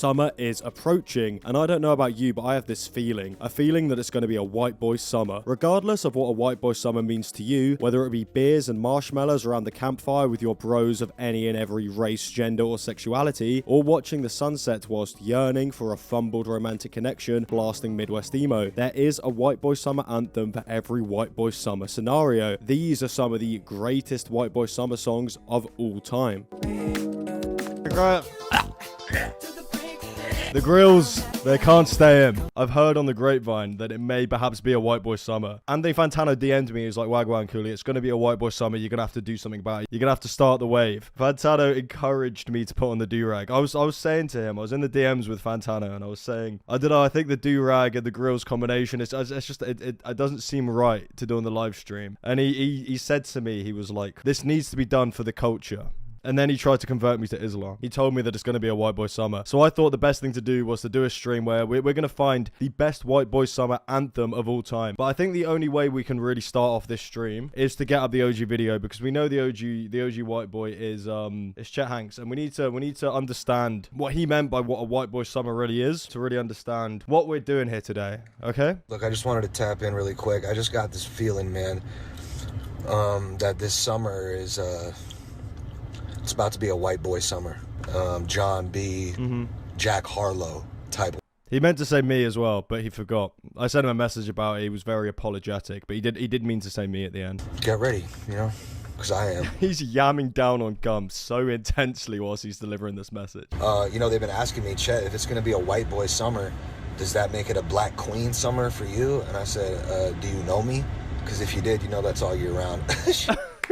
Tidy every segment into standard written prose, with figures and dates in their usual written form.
Summer is approaching, and I don't know about you, but I have this feeling. A feeling that it's going to be a white boy summer. Regardless of what a white boy summer means to you, whether it be beers and marshmallows around the campfire with your bros of any and every race, gender, or sexuality, or watching the sunset whilst yearning for a fumbled romantic connection, blasting Midwest emo, there is a white boy summer anthem for every white boy summer scenario. These are some of the greatest white boy summer songs of all time. The grills, they can't stay in. I've heard on the grapevine that it may perhaps be a white boy summer. Andy Fantano DM'd me, he's like, Wagwan Cooley, it's going to be a white boy summer. You're going to have to do something about it. You're going to have to start the wave. Fantano encouraged me to put on the do-rag. I was saying to him, I was in the DMs with Fantano, and I was saying, I don't know, I think the do-rag and the grills combination, it's just, it doesn't seem right to do on the live stream. And he said to me, he was like, this needs to be done for the culture. And then he tried to convert me to Islam. He told me that it's going to be a white boy summer. So I thought the best thing to do was to do a stream where we're going to find the best white boy summer anthem of all time. But I think the only way we can really start off this stream is to get up the OG video, because we know the OG white boy is Chet Hanks, and we need to understand what he meant by what a white boy summer really is, to really understand what we're doing here today. Okay? Look, I just wanted to tap in really quick. I just got this feeling, man, that this summer is it's about to be a white boy summer. John B. Jack Harlow type. He meant to say me as well, but he forgot. I sent him a message about it. He was very apologetic, but he did mean to say me at the end. Get ready, you know, because I am. He's yamming down on gum so intensely whilst he's delivering this message. You know, they've been asking me, Chet, if it's going to be a white boy summer, does that make it a black queen summer for you? And I said, do you know me? Because if you did, you know that's all year round.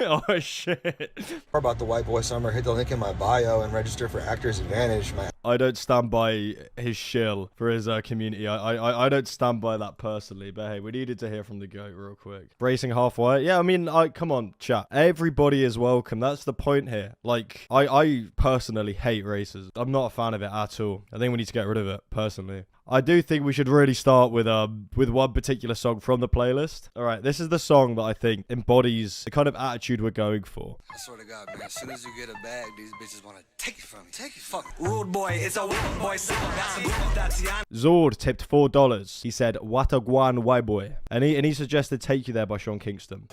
Oh shit. More about the white boy summer, hit the link in my bio and register for Actors Advantage. I don't stand by his shill for his community. I don't stand by that personally, but hey, we needed to hear from the GOAT real quick. Bracing halfway. Yeah, I mean, come on, chat. Everybody is welcome. That's the point here. Like, I personally hate races. I'm not a fan of it at all. I think we need to get rid of it, personally. I do think we should really start with one particular song from the playlist. All right, this is the song that I think embodies the kind of attitude we're going for. I swear to God, man, as soon as you get a bag, these bitches want to take it from me. Take it. Fuck. Rude boy, it's a white boy song. Zord tipped $4. He said, Watagwan Whiteboy. And he suggested Take You There by Sean Kingston.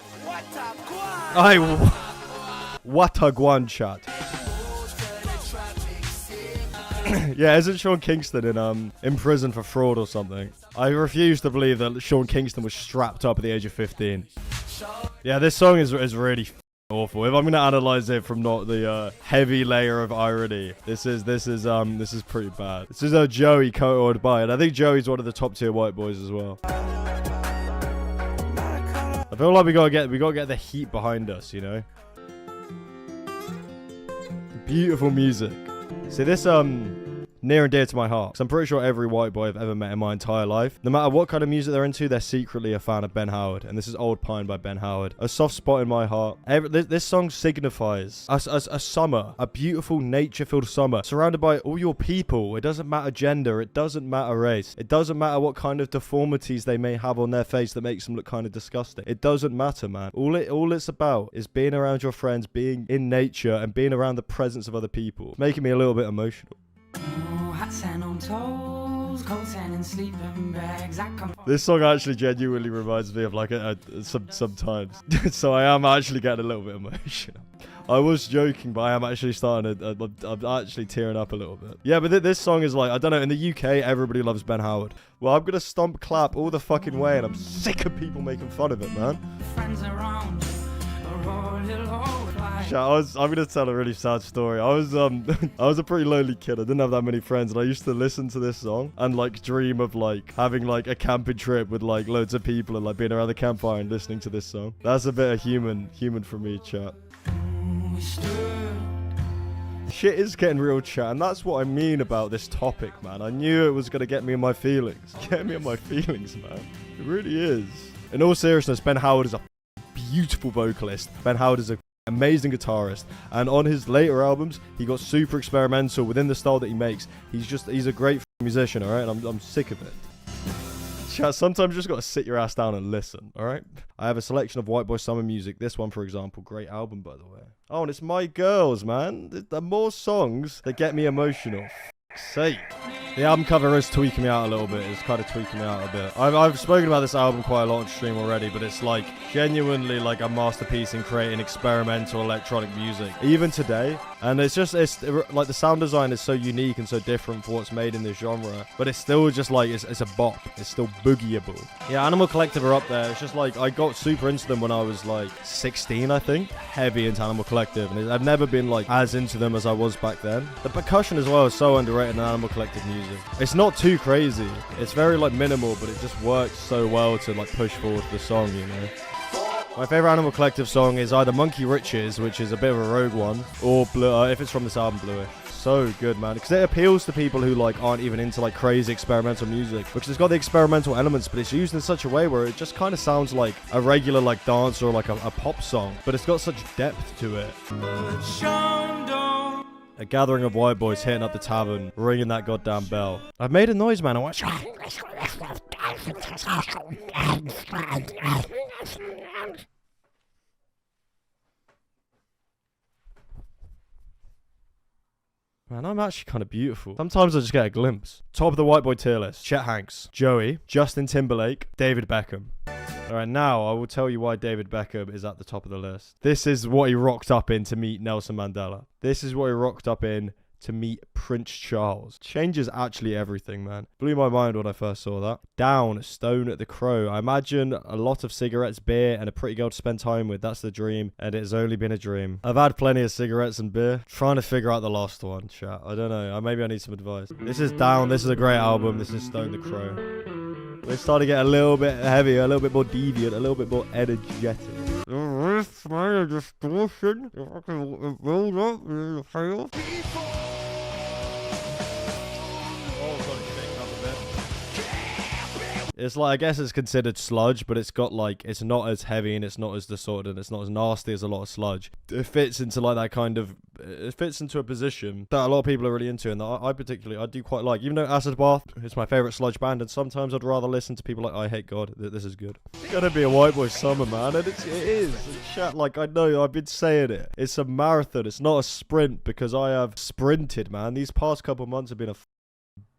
Watagwan chat. Yeah, isn't Sean Kingston in prison for fraud or something? I refuse to believe that Sean Kingston was strapped up at the age of 15. Yeah, this song is really awful. If I'm gonna analyze it from not the heavy layer of irony, this is pretty bad. This is Joey co-ordered by, and I think Joey's one of the top tier white boys as well. I feel like we gotta get the heat behind us, you know. Beautiful music. See, this near and dear to my heart, because I'm pretty sure every white boy I've ever met in my entire life, no matter what kind of music they're into, they're secretly a fan of Ben Howard. And this is Old Pine by Ben Howard. A soft spot in my heart. This song signifies a summer, a beautiful nature-filled summer, surrounded by all your people. It doesn't matter gender, it doesn't matter race, it doesn't matter what kind of deformities they may have on their face that makes them look kind of disgusting. It doesn't matter, man. All it's about is being around your friends, being in nature, and being around the presence of other people. It's making me a little bit emotional. This song actually genuinely reminds me of like sometimes. So I am actually getting a little bit emotional. I was joking, but I am actually I'm actually tearing up a little bit. Yeah, but this song is like, I don't know, in the UK, everybody loves Ben Howard. Well, I'm gonna stomp clap all the fucking way, and I'm sick of people making fun of it, man. Friends around, I'm gonna tell a really sad story. I was a pretty lonely kid. I didn't have that many friends, and I used to listen to this song and like dream of like having like a camping trip with like loads of people and like being around the campfire and listening to this song. That's a bit of human for me, chat. Shit is getting real, chat, and that's what I mean about this topic, man. I knew it was gonna get me in my feelings. Get me in my feelings, man. It really is. In all seriousness, Ben Howard is a beautiful vocalist. Ben Howard is a amazing guitarist, and on his later albums he got super experimental within the style that he makes. He's a great musician, all right, and I'm sick of it. Chat, sometimes you just gotta sit your ass down and listen, all right? I have a selection of white boy summer music. This one, for example, great album, by the way. Oh, and it's My Girls, man. There are more songs that get me emotional. fuck's sake. The album cover is tweaking me out a little bit. It's kind of tweaking me out a bit. I've spoken about this album quite a lot on stream already, but it's like genuinely like a masterpiece in creating experimental electronic music, even today. And it's like the sound design is so unique and so different for what's made in this genre, but it's still just like, it's a bop. It's still boogieable. Yeah, Animal Collective are up there. It's just like, I got super into them when I was like 16, I think. Heavy into Animal Collective, and I've never been like as into them as I was back then. The percussion as well is so underrated in Animal Collective music. It's not too crazy. It's very like minimal, but it just works so well to like push forward the song, you know. My favorite Animal Collective song is either Monkey Riches, which is a bit of a rogue one, or if it's from this album, Bluish. So good, man, because it appeals to people who like aren't even into like crazy experimental music, because it's got the experimental elements, but it's used in such a way where it just kind of sounds like a regular like dance or like a pop song, but it's got such depth to it. A gathering of white boys hitting up the tavern, ringing that goddamn bell. I've made a noise, man. I went... Man, I'm actually kind of beautiful. Sometimes I just get a glimpse. Top of the white boy tier list. Chet Hanks, Joey, Justin Timberlake, David Beckham. Alright, now I will tell you why David Beckham is at the top of the list. This is what he rocked up in to meet Nelson Mandela. This is what he rocked up in to meet Prince Charles. Changes actually everything, man. Blew my mind when I first saw that. Down, Stone at the Crow. I imagine a lot of cigarettes, beer, and a pretty girl to spend time with. That's the dream, and it has only been a dream. I've had plenty of cigarettes and beer. Trying to figure out the last one, chat. I don't know. Maybe I need some advice. This is Down. This is a great album. This is Stone the Crow. We're starting to get a little bit heavier, a little bit more deviant, a little bit more energetic. Distortion. Roll up in the tail. It's like, I guess it's considered sludge, but it's got like, it's not as heavy and it's not as distorted and it's not as nasty as a lot of sludge. It fits into like that kind of, it fits into a position that a lot of people are really into, and that I do quite like. Even though Acid Bath is my favorite sludge band, and sometimes I'd rather listen to people like I Hate God. This is good. It's gonna be a white boy summer, man, and it is. Chat, like, I know, I've been saying it. It's a marathon. It's not a sprint, because I have sprinted, man. These past couple months have been a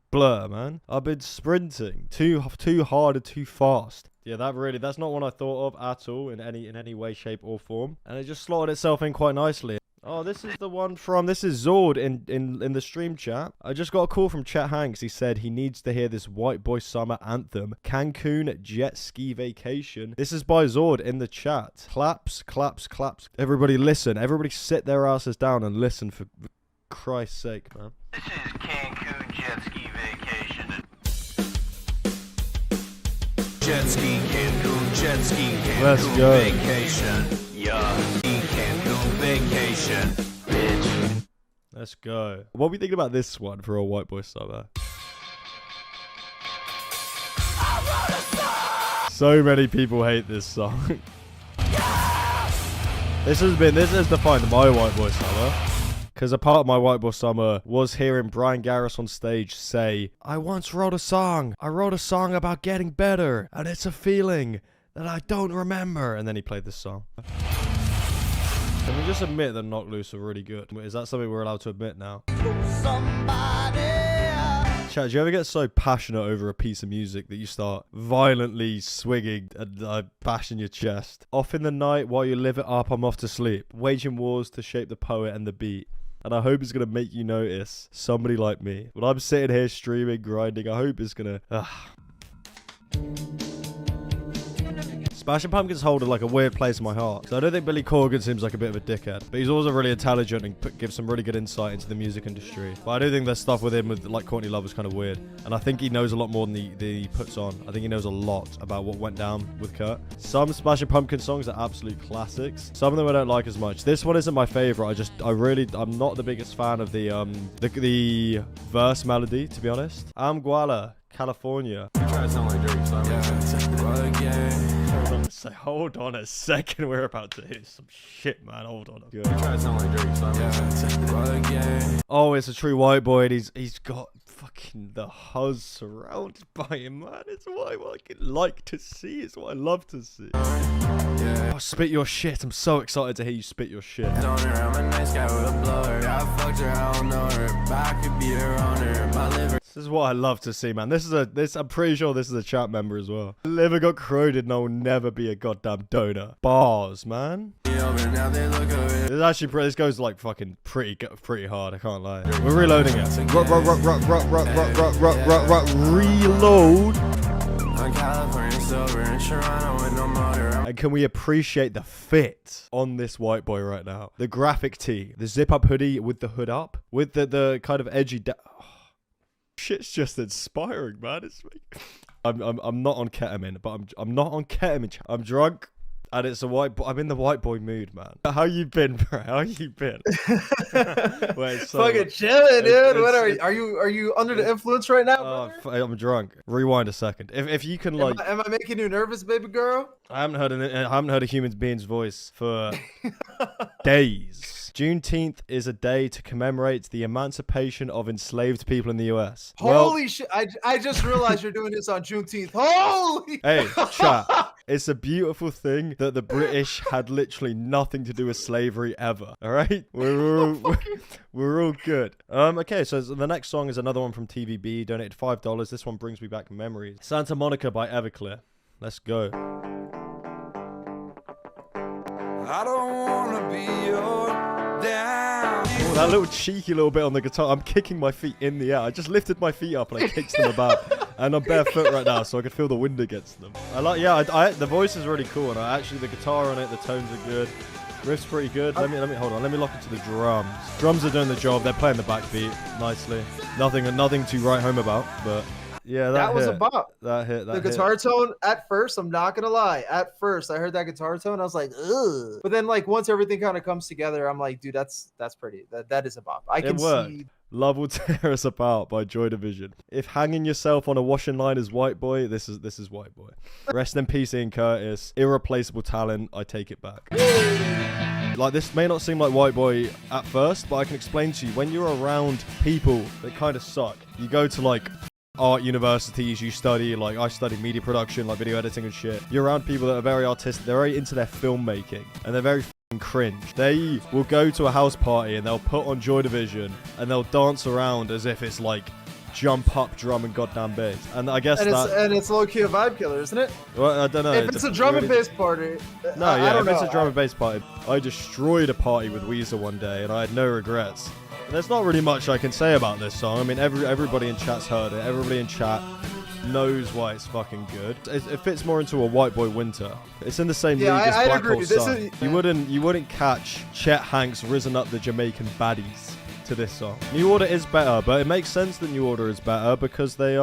blur, man. I've been sprinting too hard and too fast. Yeah, that's not one I thought of at all in any way, shape, or form, and it just slotted itself in quite nicely. Oh, this is the one from, this is Zord in the stream chat. I just got a call from Chet Hanks. He said he needs to hear this White Boy Summer anthem, Cancun Jet Ski Vacation. This is by Zord in the chat. Claps, claps, claps. Everybody listen. Everybody sit their asses down and listen, for Christ's sake, man. This is Cancun Jet Ski Vacation. Jet ski, Cancun, jet ski, Cancun. Let's go. Vacation. Yeah, Cancun vacation, bitch. Let's go. What are we thinking about this one for a white boy summer? So many people hate this song. This has defined my white boy summer. Because a part of my white boy summer was hearing Brian Garris on stage say, I once wrote a song. I wrote a song about getting better, and it's a feeling that I don't remember. And then he played this song. Can we just admit that Knock Loose are really good? Is that something we're allowed to admit now? Chat, do you ever get so passionate over a piece of music that you start violently swinging and bashing your chest? Off in the night while you live it up, I'm off to sleep. Waging wars to shape the poet and the beat. And I hope it's going to make you notice somebody like me. When I'm sitting here streaming, grinding, I hope it's going to... Smashing Pumpkins hold like a weird place in my heart. So I don't think Billy Corgan seems like a bit of a dickhead, but he's also really intelligent and gives some really good insight into the music industry. But I do think there's stuff with him with like Courtney Love is kind of weird, and I think he knows a lot more than he puts on. I think he knows a lot about what went down with Kurt. Some Smashing Pumpkins songs are absolute classics. Some of them I don't like as much. This one isn't my favorite. I'm not the biggest fan of the verse melody, to be honest. Amguala, California. Hold on a second, we're about to hit some shit, man. Hold on. Oh, it's a true white boy, and he's got fucking the huzz surrounded by him, man. It's what I fucking like to see. It's what I love to see. Oh, spit your shit. I'm so excited to hear you spit your shit. I'm a nice guy with a blower. I fucked her, I don't know her. But I could be her on her. My liver. This is what I love to see, man. I'm pretty sure this is a chat member as well. Liver got corroded and I will never be a goddamn donor. Bars, man. Now they look over. This actually, this goes like fucking pretty hard. I can't lie. We're reloading it. Reload. On California silver in Toronto with no motor. And can we appreciate the fit on this white boy right now? The graphic tee, the zip up hoodie with the hood up, with the kind of edgy. Shit's just inspiring, man. It's I'm not on ketamine, but I'm not on ketamine. I'm drunk. And it's a white boy. I'm in the white boy mood, man. How you been, bro? How you been? Wait, so fucking chilling, dude. What are you under the influence right now? I'm drunk. Rewind a second. If you can like, am I making you nervous, baby girl? I haven't heard a human being's voice for days. Juneteenth is a day to commemorate the emancipation of enslaved people in the U.S. Holy shit! I just realized you're doing this on Juneteenth. Holy! Hey, chat. It's a beautiful thing that the British had literally nothing to do with slavery ever. All right, we're all good. Okay, so the next song is another one from TVB. Donated $5. This one brings me back memories. Santa Monica by Everclear. Let's go. I don't wanna be your down. Oh, that little cheeky little bit on the guitar. I'm kicking my feet in the air. I just lifted my feet up and I kicked them about. And I'm barefoot right now, so I can feel the wind against them. The voice is really cool, and the guitar on it, the tones are good. Riff's pretty good. Let me hold on. Let me lock into the drums. Drums are doing the job. They're playing the backbeat nicely. Nothing to write home about, but yeah, that was hit. a bop. That hit. The guitar tone, at first, I'm not gonna lie. At first, I heard that guitar tone, I was like, ugh. But then, like, once everything kind of comes together, I'm like, dude, that's pretty. That is a bop. I can see. Love Will Tear Us Apart by Joy Division. If hanging yourself on a washing line is White Boy, this is White Boy. Rest in peace, Ian Curtis. Irreplaceable talent. I take it back. Like, this may not seem like White Boy at first, but I can explain to you, when you're around people that kind of suck, you go to like art universities, you study, like I studied media production, like video editing and shit. You're around people that are very artistic, they're very into their filmmaking, and they're very cringe. They will go to a house party and they'll put on Joy Division and they'll dance around as if it's like jump up drum and goddamn bass. And I guess it's low-key a vibe killer, isn't it? Well, I don't know. If it's a drum and bass party. No, if it's a drum and bass party. I destroyed a party with Weezer one day and I had no regrets. There's not really much I can say about this song. I mean, everybody in chat's heard it. Everybody in chat knows why it's fucking good. It fits more into a White Boy winter. It's in the same league as Black Hole Sun. You wouldn't catch Chet Hanks risen up the Jamaican baddies to this song. New Order is better, but it makes sense that New Order is better because they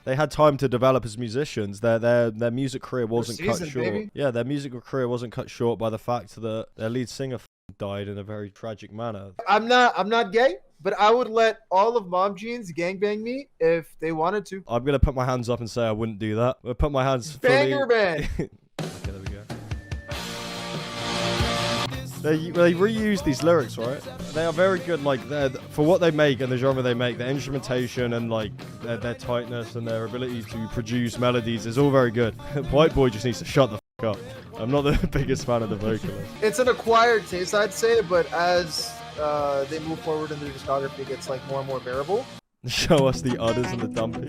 had time to develop as musicians. Their music career wasn't cut short. Baby. Yeah, their musical career wasn't cut short by the fact that their lead singer died in a very tragic manner. I'm not gay, but I would let all of Mom Jeans gangbang me if they wanted to. I'm gonna put my hands up and say I wouldn't do that. I'll put my hands Banger band. Okay, there we go. They reuse these lyrics, right? They are very good, like for what they make and the genre they make. Their instrumentation and like their tightness and their ability to produce melodies is all very good. White Boy just needs to shut the f up. I'm not the biggest fan of the vocalist. It's an acquired taste, I'd say, but as they move forward in their discography, it gets like more and more bearable. Show us the udders and the dumpy.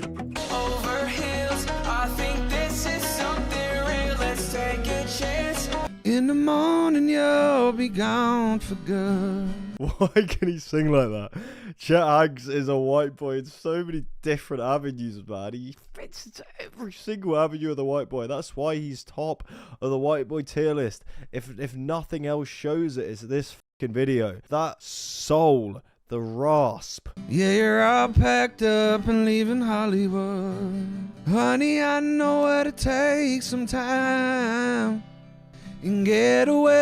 Over hills, I think this is something real. Let's take a chance. In the morning, you'll be gone for good. Why can he sing like that? Chet Hanks is a White Boy in so many different avenues, man. He fits into every single avenue of the White Boy. That's why he's top of the White Boy tier list. If nothing else shows it, it's this fucking video. That soul, the rasp. Yeah, you're all packed up and leaving Hollywood. Honey, I know where to take some time and get away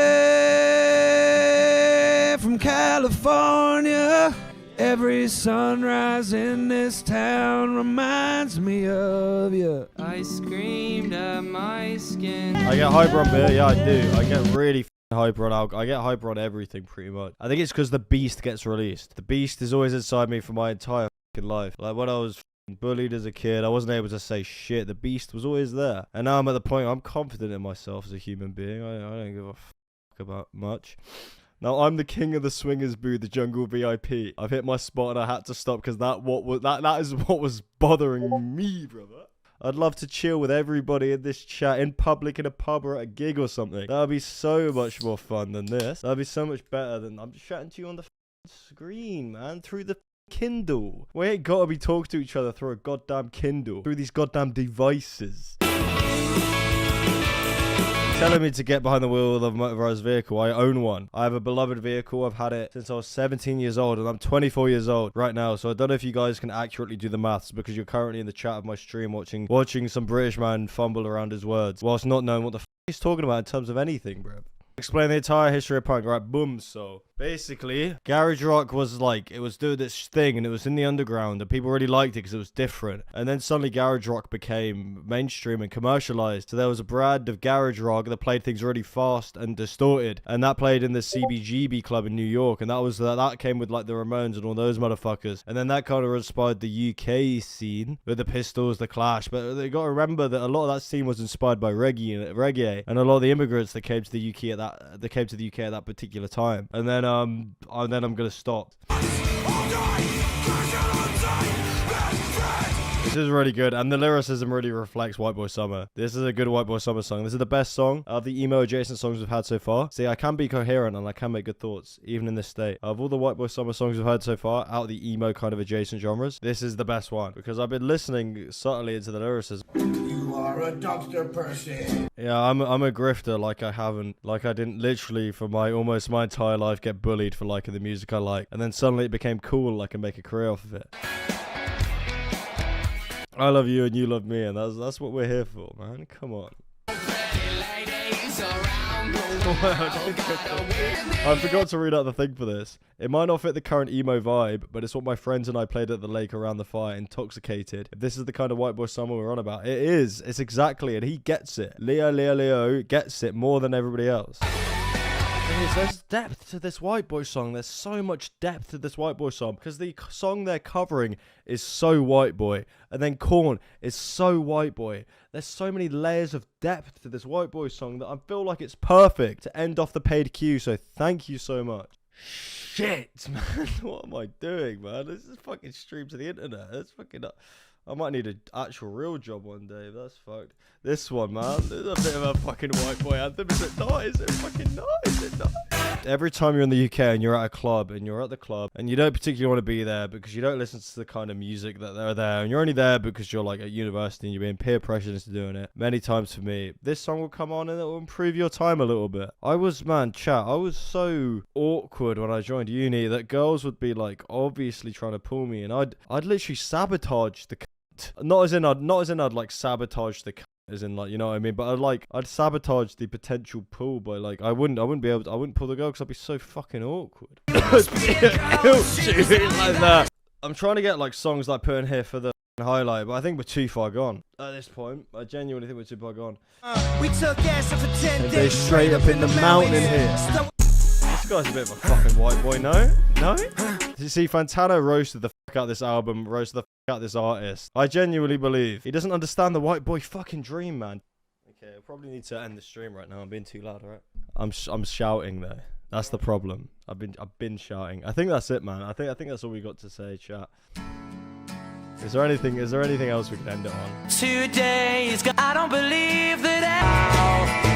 from California. Every sunrise in this town reminds me of you. I screamed at my skin. I get hyper on beer, yeah I do. I get really hyper on alcohol. I get hyper on everything pretty much. I think it's because the Beast gets released. The Beast is always inside me for my entire fucking life. Like when I was bullied as a kid, I wasn't able to say shit. The beast was always there. And now I'm at the point where I'm confident in myself as a human being. I don't give a fuck about much. Now I'm the king of the swingers booth, the jungle VIP. I've hit my spot and I had to stop because that is what was bothering me, brother. I'd love to chill with everybody in this chat in public in a pub or at a gig or something. That would be so much more fun than this. That would be so much better than I'm just chatting to you on the screen, man, through the Kindle. We ain't gotta be talking to each other through a goddamn Kindle, through these goddamn devices. Telling me to get behind the wheel of a motorized vehicle. I own one. I have a beloved vehicle. I've had it since I was 17 years old and I'm 24 years old right now. So I don't know if you guys can accurately do the maths because you're currently in the chat of my stream watching some British man fumble around his words whilst not knowing what the f he's talking about in terms of anything, bro. Explain the entire history of punk. Right, boom. So basically, garage rock was like, it was doing this thing and it was in the underground and people really liked it because it was different. And then suddenly garage rock became mainstream and commercialized. So there was a brand of garage rock that played things really fast and distorted. And that played in the CBGB club in New York. And that came with like the Ramones and all those motherfuckers. And then that kind of inspired the UK scene with the Pistols, the Clash. But they got to remember that a lot of that scene was inspired by reggae and a lot of the immigrants that came to the UK at that particular time. And then I'm gonna stop. This is really good, and the lyricism really reflects Whiteboy Summer. This is a good Whiteboy Summer song. This is the best song of the emo adjacent songs we've had so far. See, I can be coherent and I can make good thoughts, even in this state. Of all the Whiteboy Summer songs we've heard so far, out of the emo kind of adjacent genres, this is the best one, because I've been listening subtly into the lyricism. You are a dumpster person. Yeah, I'm a grifter, like I didn't literally for almost my entire life get bullied for liking the music I like, and then suddenly it became cool, I can make a career off of it. I love you and you love me, and that's what we're here for, man. Come on. I forgot to read out the thing for this. It might not fit the current emo vibe, but it's what my friends and I played at the lake around the fire, intoxicated. If this is the kind of Whiteboy Summer we're on about, it is. It's exactly, and he gets it. Leo gets it more than everybody else. There's depth to this Whiteboy song. There's so much depth to this Whiteboy song because the song they're covering is so Whiteboy, and then Korn is so Whiteboy. There's so many layers of depth to this Whiteboy song that I feel like it's perfect to end off the paid queue. So thank you so much. Shit, man, what am I doing, man? This is fucking stream to the internet. That's fucking up. I might need an actual real job one day. That's fucked. This one, man. This is a bit of a fucking Whiteboy anthem. Is it not? Is it fucking not? Is it not? Every time you're in the UK and you're at a club and you don't particularly want to be there because you don't listen to the kind of music that they're there, and you're only there because you're like at university and you're being peer pressured into doing it. Many times for me, this song will come on and it will improve your time a little bit. I was so awkward when I joined uni that girls would be like obviously trying to pull me, and I'd literally sabotage the not as in I'd like sabotage the as in like, you know what I mean, but I'd sabotage the potential pull by like I wouldn't pull the girl because I'd be so fucking awkward. Like that. I'm trying to get like songs that I put in here for the highlight, but I think we're too far gone at this point. I genuinely think we're too far gone. We took acid for 10 days straight up in the mountain in here. This guy's a bit of a fucking white boy, no? You see, Fantano roasted the fuck out of this album, roasted the fuck out of this artist. I genuinely believe he doesn't understand the white boy fucking dream, man. Okay, I probably need to end the stream right now. I'm being too loud, alright? I'm shouting though. That's the problem. I've been shouting. I think that's it, man. I think that's all we got to say, chat. Is there anything else we can end it on? Today is I don't believe that